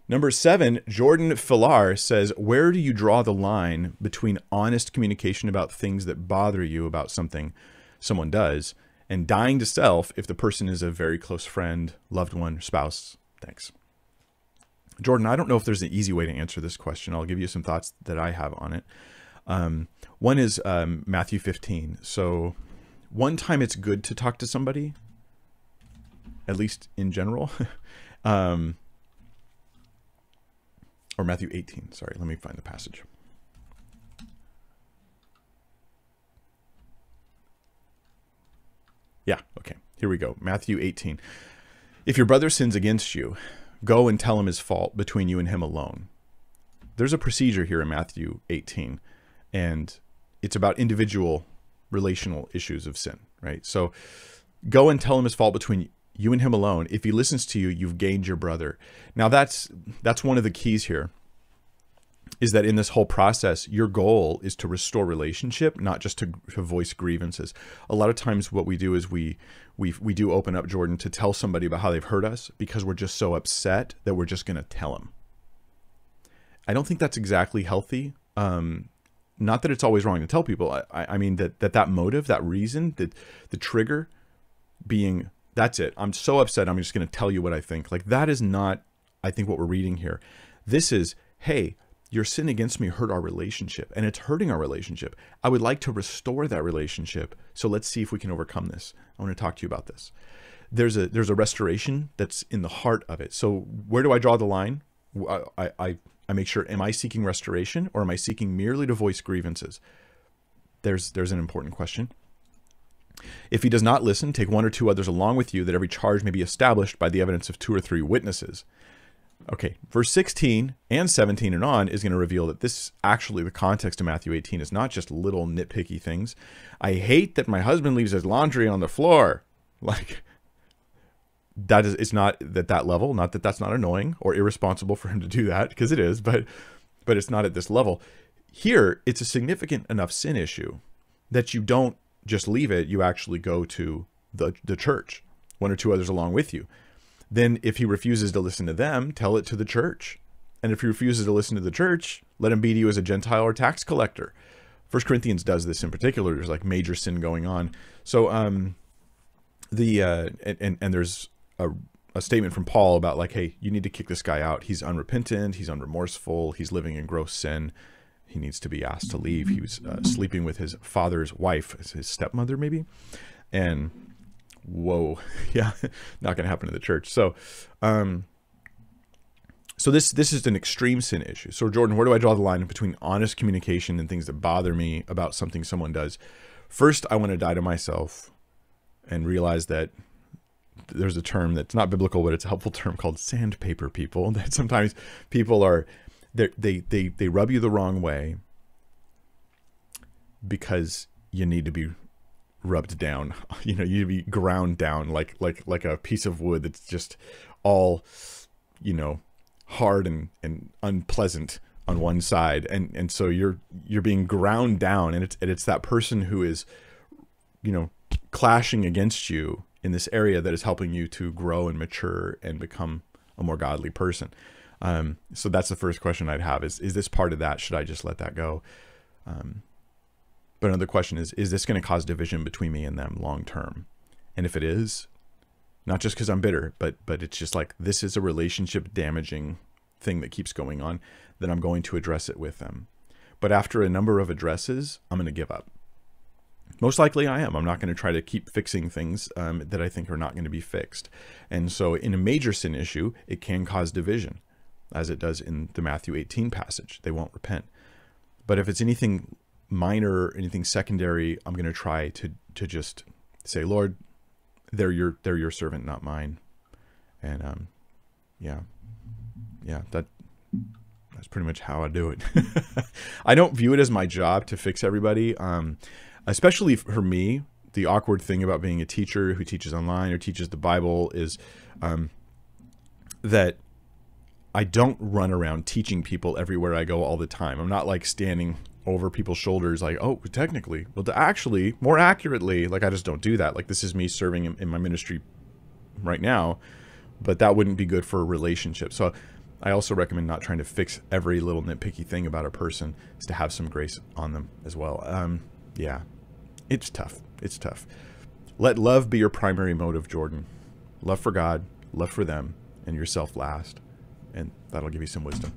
Number 7, Jordan Filar says, where do you draw the line between honest communication about things that bother you about something someone does and dying to self if the person is a very close friend, loved one, spouse? Thanks. Jordan, I don't know if there's an easy way to answer this question. I'll give you some thoughts that I have on it. One is Matthew 15. So one time it's good to talk to somebody, at least in general. Or Matthew 18. Sorry, let me find the passage. Yeah, okay. Here we go. Matthew 18. If your brother sins against you, go and tell him his fault between you and him alone. There's a procedure here in Matthew 18, and it's about individual relational issues of sin, right? So go and tell him his fault between you and him alone. If he listens to you, you've gained your brother. Now that's one of the keys here, is that in this whole process, your goal is to restore relationship, not just to voice grievances. A lot of times what we do is we do open up, Jordan, to tell somebody about how they've hurt us because we're just so upset that we're just going to tell them. I don't think that's exactly healthy. Not that it's always wrong to tell people. I mean that motive, that reason, that the trigger being, that's it. I'm so upset. I'm just going to tell you what I think. Like, that is not, I think, what we're reading here. This is, hey, your sin against me hurt our relationship, and it's hurting our relationship. I would like to restore that relationship. So let's see if we can overcome this. I want to talk to you about this. There's a restoration that's in the heart of it. So where do I draw the line? I make sure, am I seeking restoration, or am I seeking merely to voice grievances? There's an important question. If he does not listen, take 1 or 2 others along with you, that every charge may be established by the evidence of 2 or 3 witnesses. Okay, verse 16 and 17 and on is going to reveal that this, actually, the context of Matthew 18 is not just little nitpicky things. I hate that my husband leaves his laundry on the floor. Like, that is, it's not at that level. Not that that's not annoying or irresponsible for him to do that, because it is, but it's not at this level. Here, it's a significant enough sin issue that you don't just leave it. You actually go to the church, 1 or 2 others along with you. Then if he refuses to listen to them, tell it to the church. And if he refuses to listen to the church, let him be to you as a Gentile or tax collector. 1 Corinthians does this in particular. There's like major sin going on. So and there's a statement from Paul about, like, hey, you need to kick this guy out. He's unrepentant. He's unremorseful. He's living in gross sin. He needs to be asked to leave. He was sleeping with his father's wife, his stepmother maybe. And whoa, yeah, not going to happen in the church. So so this is an extreme sin issue. So Jordan, where do I draw the line between honest communication and things that bother me about something someone does? First, I want to die to myself and realize that there's a term that's not biblical, but it's a helpful term called sandpaper people. That sometimes people are, they rub you the wrong way because you need to be rubbed down. You know, you need to be ground down like a piece of wood that's just all, you know, hard and unpleasant on one side, and so you're being ground down, and it's that person who is, you know, clashing against you in this area that is helping you to grow and mature and become a more godly person. So that's the first question I'd have is this part of that? Should I just let that go? But another question is this going to cause division between me and them long term? And if it is, not just because I'm bitter, but it's just like, this is a relationship damaging thing that keeps going on, then I'm going to address it with them. But after a number of addresses, I'm going to give up. Most likely I am. I'm not going to try to keep fixing things that I think are not going to be fixed. And so in a major sin issue, it can cause division, as it does in the Matthew 18 passage. They won't repent. But if it's anything minor, anything secondary, I'm going to try to just say, Lord, they're your servant, not mine. And that's pretty much how I do it. I don't view it as my job to fix everybody. Especially for me, the awkward thing about being a teacher who teaches online or teaches the Bible is that I don't run around teaching people everywhere I go all the time. I'm not like standing over people's shoulders like, oh, technically, well, actually, more accurately, like, I just don't do that. Like, this is me serving in my ministry right now, but that wouldn't be good for a relationship. So I also recommend not trying to fix every little nitpicky thing about a person, is to have some grace on them as well. Yeah, it's tough. It's tough. Let love be your primary motive, Jordan. Love for God, love for them, and yourself last. And that'll give you some wisdom.